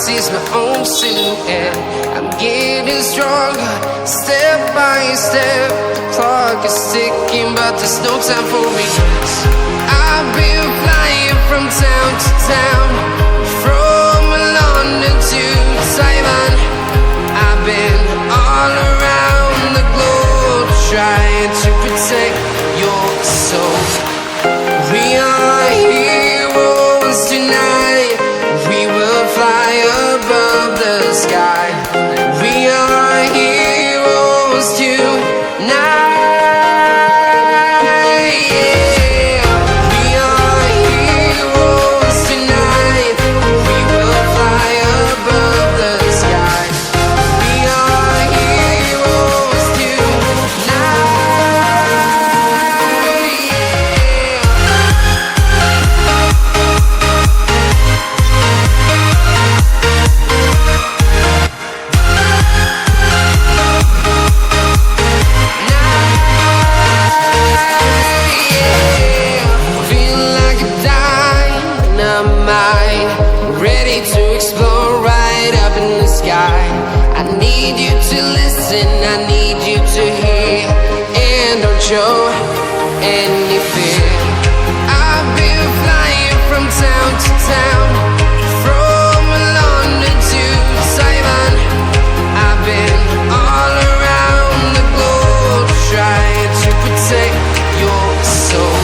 sees my own silhouette. I'm getting stronger, step by step. The clock is ticking, but there's no time for regrets. I've been flying from town to town, from London to Taiwan. I've been all around the globe, trying to protect your soul. We are heroes tonight. We will fly above the sky. We are heroes tonight. Ready to explore right up in the sky. I need you to listen, I need you to hear, and don't show any fear. I've been flying from town to town, from London to Taiwan. I've been all around the globe, trying to protect your soul.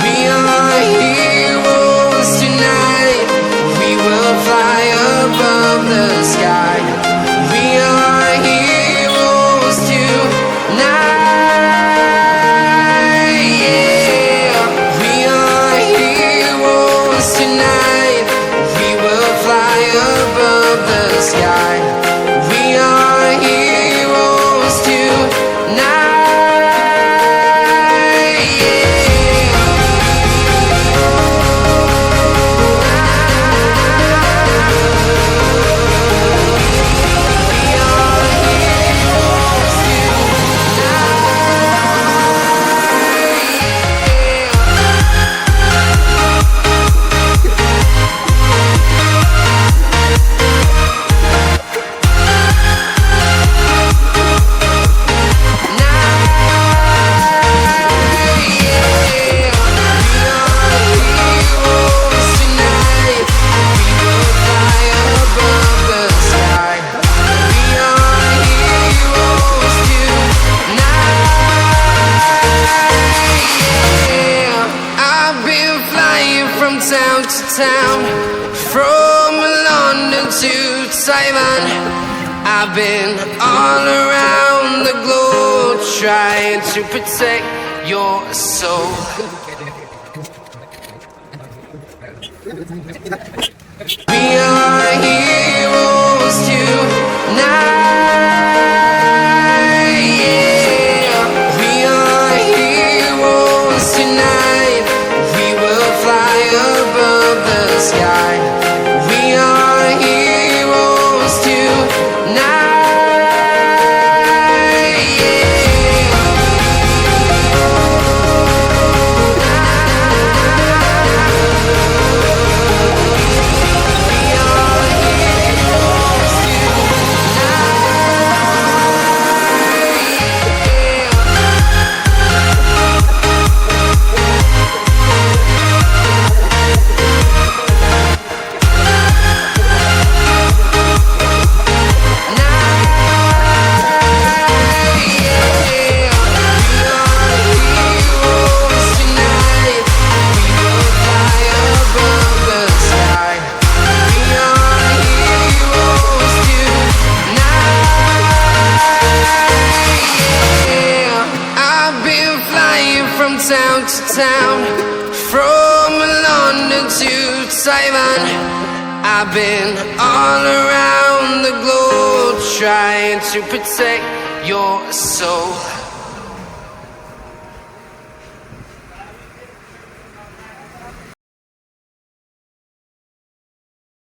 We are heroes tonight. We will fly above the sky. We are heroes tonight. Yeah. We are heroes tonight. We will fly above the sky. We are heroes tonight. Town to town, from London to Taiwan. I've been all around the globe, trying to protect your soul. We are heroes tonight. Yeah. We are heroes tonight. We will fly above the sky. We are heroes tonight. Town to town, from London to Taiwan. I've been all around the globe, trying to protect your soul.